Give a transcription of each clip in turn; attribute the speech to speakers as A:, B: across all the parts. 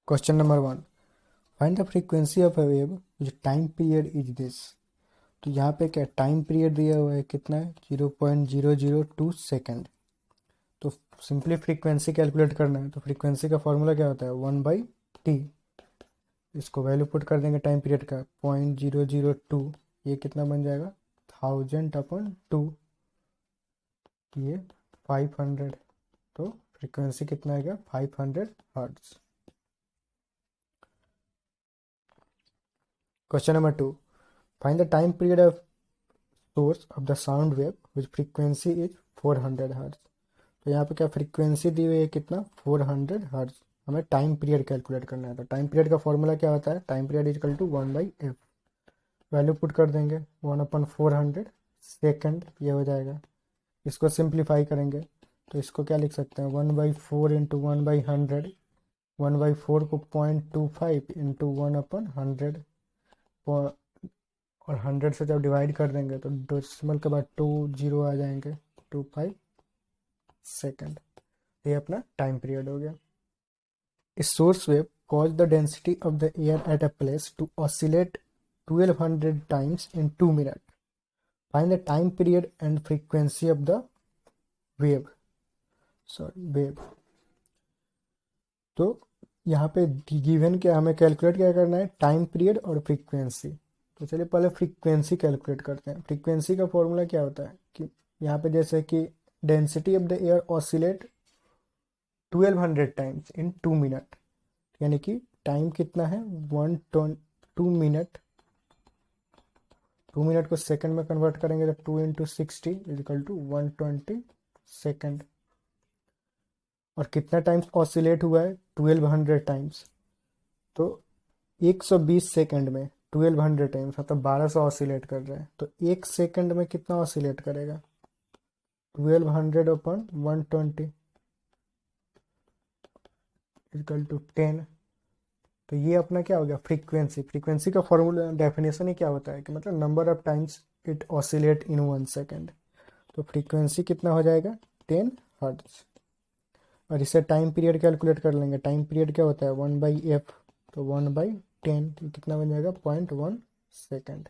A: Question number 1, find the frequency of a wave which time period is this. तो यहाँ पे क्या time period दिया हुआ है, कितना है 0.002 सेकेंड। तो सिंपली फ्रीक्वेंसी कैलकुलेट करना है, तो फ्रीक्वेंसी का फॉर्मूला क्या होता है 1/t। इसको वैल्यू पुट कर देंगे टाइम पीरियड का 0.002, ये कितना बन जाएगा 1000/2, ये 500। तो फ्रीक्वेंसी कितना आएगा 500 hertz. Question number 2, find the time period of source of the sound wave which frequency is 400 hertz. तो यहाँ पे क्या फ्रीक्वेंसी दी हुई है कितना 400 हर्ट्ज। हमें टाइम पीरियड कैलकुलेट करना है, तो टाइम पीरियड का फॉर्मूला क्या होता है, time period is equal to 1/f। Value put कर देंगे 1/400 सेकेंड, ये हो जाएगा। इसको सिंप्लीफाई करेंगे तो इसको क्या लिख सकते हैं 1/4 इंटू 1/100। 1/4 को 0.25 इंटू 1/100, और 100 से जब डिवाइड कर देंगे तो डेसिमल के बाद 2 जीरो आ जाएंगे, 25 सेकेंड। ये अपना टाइम पीरियड हो गया। इस source wave cause the density of the air at a place to oscillate 1200 times in 2 minute. Find the time period and frequency of the wave, sorry wave. तो यहाँ पे given क्या हमें कैलकुलेट क्या करना है, टाइम पीरियड और frequency. तो चलिए पहले फ्रीक्वेंसी कैलकुलेट करते हैं। फ्रीक्वेंसी का फॉर्मूला क्या होता है कि यहाँ पे जैसे कि density of the air oscillate 1200 times in 2 minute, यानी कि टाइम कितना है 2 मिनट। 2 मिनट को सेकंड में कन्वर्ट करेंगे तो 2 इंटू 60 इजिकल टू 120 सेकेंड। और कितना टाइम्स ऑसिलेट हुआ है 1200 टाइम्स। तो 120 सेकंड में 1200 टाइम्स मतलब 1200 ऑसिलेट कर रहे हैं, तो एक सेकंड में कितना ऑसिलेट करेगा 1200/120 इक्वल टू 10। तो ये अपना क्या हो गया फ्रीक्वेंसी। फ्रीक्वेंसी का फॉर्मूला डेफिनेशन ही क्या होता है कि मतलब number of times it oscillate in 1 second. तो फ्रीक्वेंसी कितना हो जाएगा 10 हर्ट्ज। और इससे टाइम पीरियड कैलकुलेट कर लेंगे। टाइम पीरियड क्या होता है 1/f, तो 1/10 तो कितना बन जाएगा 0.1 सेकेंड।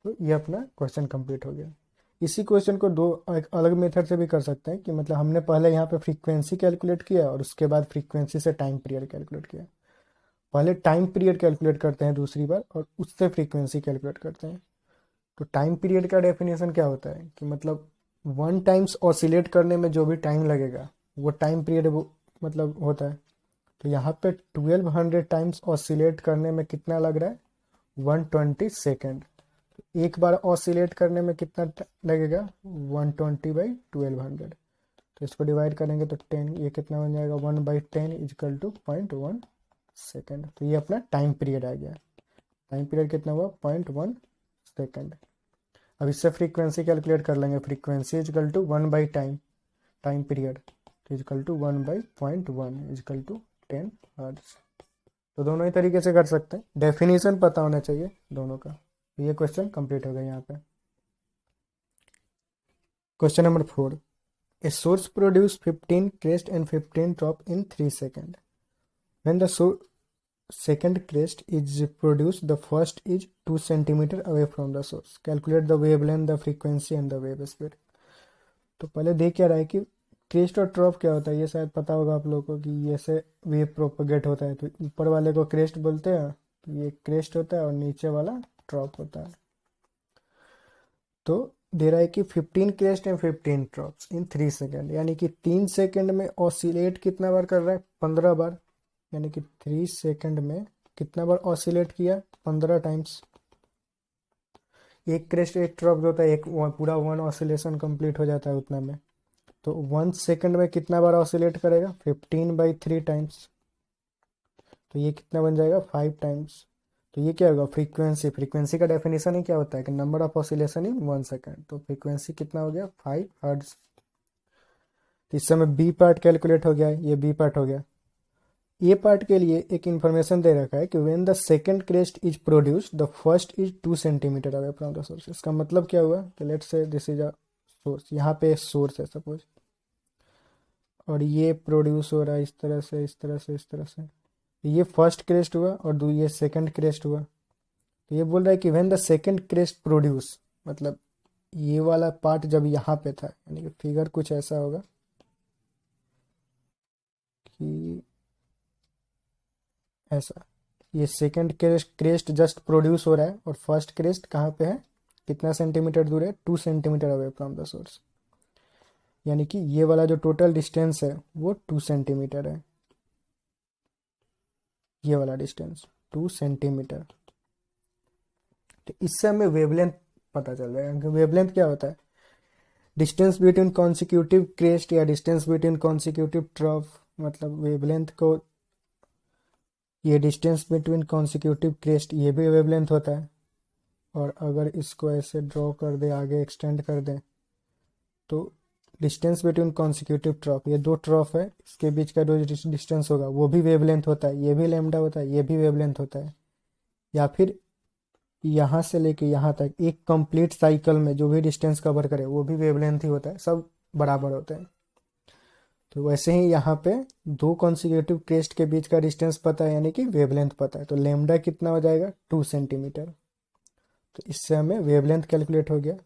A: तो ये अपना क्वेश्चन कंप्लीट हो गया। इसी क्वेश्चन को दो एक अलग मेथड से भी कर सकते हैं कि मतलब हमने पहले यहाँ पे फ्रीक्वेंसी कैलकुलेट किया और उसके बाद फ्रीक्वेंसी से टाइम पीरियड कैलकुलेट किया। पहले टाइम पीरियड कैलकुलेट करते हैं दूसरी बार, और उससे फ्रीक्वेंसी कैलकुलेट करते हैं। तो टाइम पीरियड का डेफिनेशन क्या होता है कि मतलब 1 टाइम्स ऑसिलेट करने में जो भी टाइम लगेगा वो टाइम पीरियड मतलब होता है। तो यहाँ पे 1200 टाइम्स ऑसिलेट करने में कितना लग रहा है 120 सेकेंड। एक बार ऑसिलेट करने में कितना लगेगा 120/1200। तो इसको डिवाइड करेंगे तो 10, ये कितना बन जाएगा 1/10 इजकल टू 0.1 सेकेंड। तो ये अपना टाइम पीरियड आ गया। टाइम पीरियड कितना हुआ 0.1 सेकेंड। अब इससे फ्रीक्वेंसी कैलकुलेट कर लेंगे। फ्रीक्वेंसी इजकल टू 1/टाइम, time period is equal to 1/0.1 is equal to 10 hertz. तो दोनों ही तरीके से कर सकते हैं, डेफिनेशन पता होना चाहिए दोनों का। तो ये क्वेश्चन कंप्लीट हो गया यहाँ पे। Question number 4, a source produce 15 crest and 15 drop in 3 seconds. When the second crest is produced, the first is 2 centimeter away from the source. Calculate the wavelength, the frequency and the wave speed. तो पहले देख क्या रहा है कि crest और drop क्या होता है, ये शायद पता होगा आप लोगों को कि ये से वेव प्रोपगेट होता है। तो ऊपर वाले को क्रेस्ट बोलते हैं, तो ये क्रेस्ट होता है, और नीचे वाला ड्रॉप होता है। तो दे रहा है कि 15 crest and 15 drops in 3 second, यानी कि 3 सेकेंड में ऑसिलेट कितना बार कर रहा है 15 बार। यानी कि 3 सेकेंड में कितना बार ऑसिलेट किया 15 टाइम्स। एक क्रेस्ट एक ड्रॉप जो होता है, एक पूरा 1 ऑसिलेशन कंप्लीट हो जाता है उतना में। तो 1 सेकेंड में कितना बार ऑसिलेट करेगा 15/3 टाइम्स। तो ये कितना बन जाएगा 5 टाइम्स। तो ये क्या होगा फ्रीक्वेंसी। फ्रीक्वेंसी का डेफिनेशन ही क्या होता है कि number of oscillation in 1 second. तो फ्रीक्वेंसी कितना हो गया 5 हर्ट्ज। तो इस समय बी पार्ट कैलकुलेट हो गया है, ये बी पार्ट हो गया। ए पार्ट के लिए एक इन्फॉर्मेशन दे रखा है कि when the second crest is produced the first is 2 centimetre away from the source. इसका मतलब क्या हुआ कि let's say this is a source, यहाँ पे सोर्स है सपोज, और ये प्रोड्यूस हो रहा है इस तरह से, इस तरह से, इस तरह से। ये फर्स्ट क्रेस्ट हुआ और ये सेकंड क्रेस्ट हुआ। तो ये बोल रहा है कि when the second crest produce, मतलब ये वाला पार्ट जब यहाँ पे था, यानी कि फिगर कुछ ऐसा होगा कि ऐसा, ये सेकंड क्रेस्ट जस्ट प्रोड्यूस हो रहा है और फर्स्ट क्रेस्ट कहाँ पे है, कितना सेंटीमीटर दूर है, 2 centimetre away from the source. यानी कि ये वाला जो टोटल डिस्टेंस है वो 2 सेंटीमीटर है, ये वाला डिस्टेंस 2 सेंटीमीटर। तो इससे हमें वेवलेंथ पता चल जाएगा। वेवलेंथ क्या होता है, डिस्टेंस बिटवीन कॉन्सिक्यूटिव क्रेस्ट या डिस्टेंस बिटवीन कॉन्सिक्यूटिव ट्रफ। मतलब वेवलेंथ को, ये डिस्टेंस बिटवीन कॉन्सिक्यूटिव क्रेस्ट ये भी वेवलेंथ होता है। और अगर इसको ऐसे ड्रॉ कर दे, आगे एक्सटेंड कर दें, तो डिस्टेंस बिटवीन कॉन्सिक्यूटिव ट्रफ, ये दो ट्रफ है, इसके बीच का जो डिस्टेंस होगा वो भी वेवलेंथ होता है। ये भी लैम्डा होता है, ये भी वेवलेंथ होता है। या फिर यहाँ से लेके यहाँ तक एक कंप्लीट साइकिल में जो भी डिस्टेंस कवर करे वो भी वेवलेंथ ही होता है, सब बराबर होते हैं। तो वैसे ही यहाँ पे दो कॉन्सिक्यूटिव क्रेस्ट के बीच का डिस्टेंस पता है, यानी कि वेवलेंथ पता है। तो लेमडा कितना हो जाएगा, 2 सेंटीमीटर। तो इससे हमें वेवलेंथ कैलकुलेट हो गया,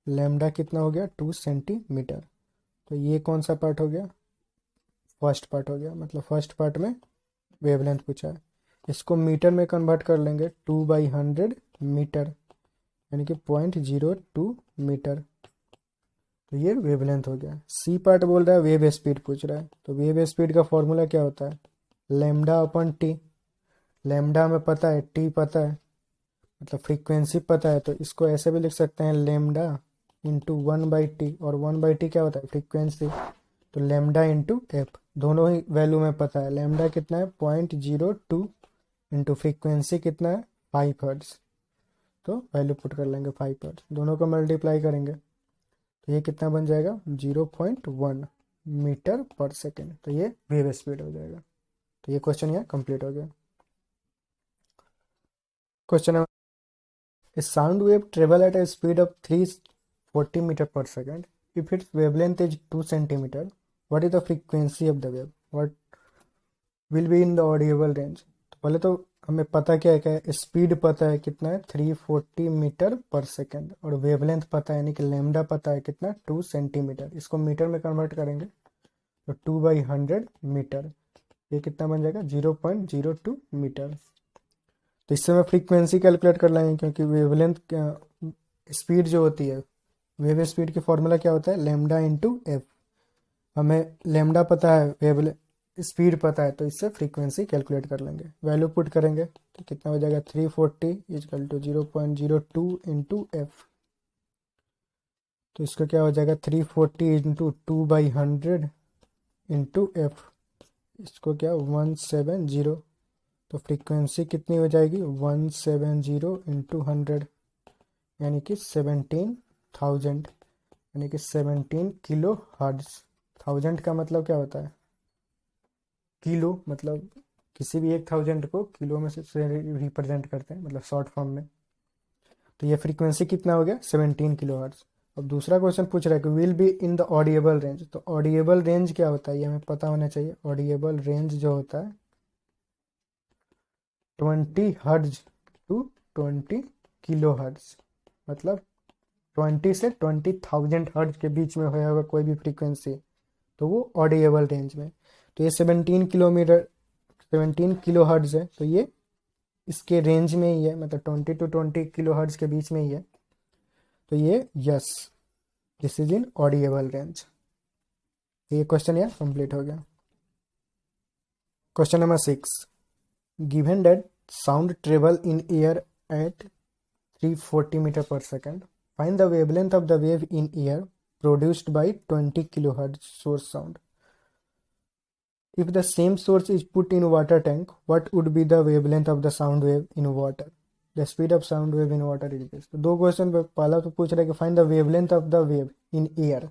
A: लेमडा कितना हो गया, 2 सेंटीमीटर। तो ये कौन सा पार्ट हो गया, फर्स्ट पार्ट हो गया। मतलब फर्स्ट पार्ट में वेवलेंथ पूछा है। इसको मीटर में कन्वर्ट कर लेंगे, 2/100 मीटर, यानी कि 0.02 मीटर। तो ये वेवलेंथ हो गया। सी पार्ट बोल रहा है वेव स्पीड पूछ रहा है। तो वेव स्पीड का फॉर्मूला क्या होता है, लेमडा अपन टी। लेमडा हमें पता है, टी पता है, मतलब फ्रीक्वेंसी पता है। तो इसको ऐसे भी लिख सकते हैं, लेमडा इंटू 1/t। और 1/t क्या होता है, फ्रीक्वेंसी। तो लेमडा इंटू एफ, दोनों ही वैल्यू में पता है। लेमडा कितना है, 0.02 इंटू फ्रीक्वेंसी कितना है, 5 हर्ट्ज। तो वैल्यू पुट कर लेंगे 5 हर्ट्ज, दोनों को मल्टीप्लाई करेंगे तो ये कितना बन जाएगा, 0.1 मीटर पर सेकेंड। तो ये वेव स्पीड हो जाएगा। तो ये क्वेश्चन यहाँ कंप्लीट हो गया। Question number, A sound wave travel at a speed of 340 meter per second. If its wavelength is 2 centimeter, what is the frequency of the wave? What will be in the audible range? तो पहले तो हमें पता क्या है, speed पता है कितना है, 340 मीटर पर सेकेंड। और वेवलेंथ पता है, यानी कि लेमडा पता है कितना, 2 सेंटीमीटर। इसको मीटर में कन्वर्ट करेंगे तो 2/100 मीटर, ये कितना बन जाएगा, 0.02 मीटर। तो इससे मैं फ्रीक्वेंसी कैलकुलेट कर लेंगे, क्योंकि वेवलेंथ स्पीड जो होती है, वेव स्पीड की फॉर्मूला क्या होता है, लेमडा इंटू एफ। हमें लेमडा पता है, वेव स्पीड पता है, तो इससे फ्रीक्वेंसी कैलकुलेट कर लेंगे। वैल्यू पुट करेंगे तो कितना हो जाएगा, 340 इजकल टू 0.02 इंटू एफ। तो इसका क्या हो जाएगा, 340 इंटू 2/100 इंटू एफ, इसको क्या 170। तो फ्रीक्वेंसी कितनी हो जाएगी, 170 इंटू 100, यानी कि 17,000, यानी कि 17 किलो हर्ट्ज। 1000 का मतलब क्या होता है, किलो, मतलब किसी भी एक 1000 को किलो में से रिप्रेजेंट करते हैं, मतलब शॉर्ट फॉर्म में। तो ये फ्रीक्वेंसी कितना हो गया, 17 किलो हर्ट्ज। अब दूसरा क्वेश्चन पूछ रहा है कि will be in the audible range. तो ऑडिएबल रेंज क्या होता है, ये हमें पता होना चाहिए। ऑडिएबल रेंज जो होता है 20 हर्ट्ज टू 20 किलो हर्ट्ज, मतलब 20 से 20,000 हर्ट्ज के बीच में होगा कोई भी फ्रीक्वेंसी, तो वो ऑडिएबल रेंज में। तो ये 17 किलो हर्ट्ज है, तो ये इसके रेंज में ही है, मतलब 20 to 20 किलो हर्ट्ज के बीच में ही है। तो ये yes, this is in audible range. ये क्वेश्चन यार कंप्लीट हो गया। Question number 6, given that sound travel in air at 340 meter per second. Find the wavelength of the wave in air produced by 20 kilohertz source sound. If the same source is put in water tank, what would be the wavelength of the sound wave in water? The speed of sound wave in water is this. तो दो question पे पहला तो पूछ रहा है कि find the wavelength of the wave in air.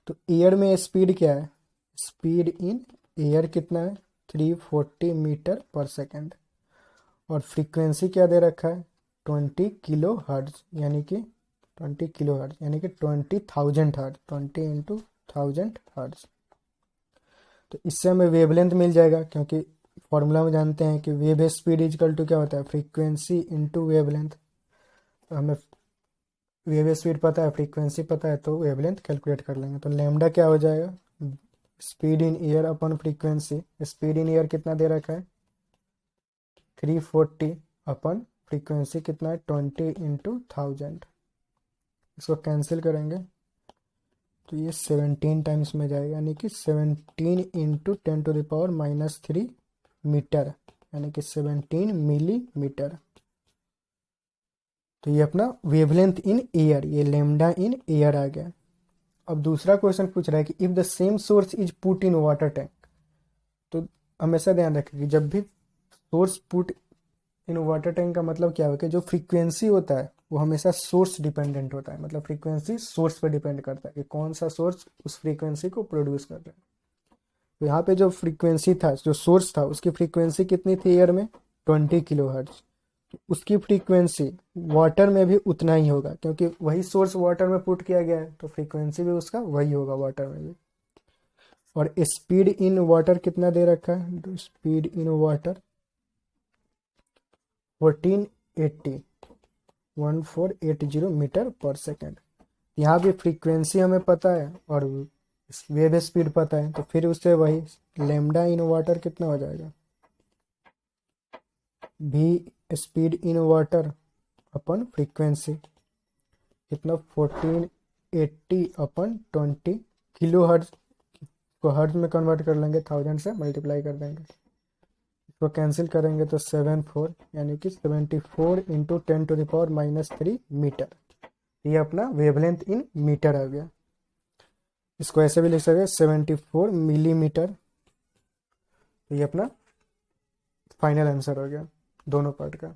A: तो एयर में स्पीड क्या है, स्पीड इन एयर कितना है, 340 मीटर पर सेकेंड। और फ्रीक्वेंसी क्या दे रखा है, 20 किलो हर्ट्ज, यानी कि 20 किलो हर्ट्ज, यानी कि 20,000 हर्ट्ज, 20 इंटू 1000 हर्ट्ज। तो इससे हमें वेवलेंथ मिल जाएगा, क्योंकि फॉर्मूला में जानते हैं कि वेव स्पीड इजकल टू क्या होता है, फ्रीक्वेंसी इंटू वेवलेंथ। तो हमें वेव स्पीड पता है, फ्रीक्वेंसी पता है, तो वेवलेंथ कैलकुलेट कर लेंगे। तो लैम्डा क्या हो जाएगा, speed in year upon frequency. Speed in year कितना दे रखा है, 340 अपन फ्रीक्वेंसी कितना है 20 इंटू 1000। इसको कैंसिल करेंगे तो ये 17 टाइम्स में जाएगा, यानी कि 17 इंटू 10⁻³ मीटर, यानी कि 17 मिलीमीटर। तो ये अपना वेवलेंथ इन ईयर, ये लेमडा इन ईयर आ गया। अब दूसरा क्वेश्चन पूछ रहा है कि if the same source is put in water tank. तो हमेशा ध्यान रखें कि जब भी source put in water tank का मतलब क्या है कि जो फ्रीक्वेंसी होता है वो हमेशा सोर्स डिपेंडेंट होता है। मतलब फ्रीक्वेंसी सोर्स पर डिपेंड करता है कि कौन सा सोर्स उस फ्रीक्वेंसी को प्रोड्यूस कर रहा है। तो यहाँ पे जो फ्रीक्वेंसी था, जो सोर्स था, उसकी फ्रीक्वेंसी कितनी थी ईयर में, 20 किलो हर्ट्ज। उसकी फ्रीक्वेंसी वाटर में भी उतना ही होगा, क्योंकि वही सोर्स वाटर में पुट किया गया है, तो फ्रीक्वेंसी भी उसका वही होगा वाटर में भी। और स्पीड इन वाटर कितना दे रखा है, तो स्पीड इन वाटर 1480 मीटर पर सेकेंड। यहाँ भी फ्रीक्वेंसी हमें पता है और वेव स्पीड पता है, तो फिर उससे वही लेमडा इन वाटर कितना हो जाएगा, भी speed in water upon frequency कितना 1480 अपन 20 किलो हर्ट्ज को हर्ट्ज में कन्वर्ट कर लेंगे, 1000 से मल्टीप्लाई कर देंगे। इसको कैंसिल करेंगे तो 74, यानी कि 74 इंटू 10⁻³ मीटर। ये अपना वेवलेंथ इन मीटर आ गया। इसको ऐसे भी लिख सकते हैं 74 मिलीमीटर। तो ये अपना फाइनल आंसर हो गया दोनों पार्ट का।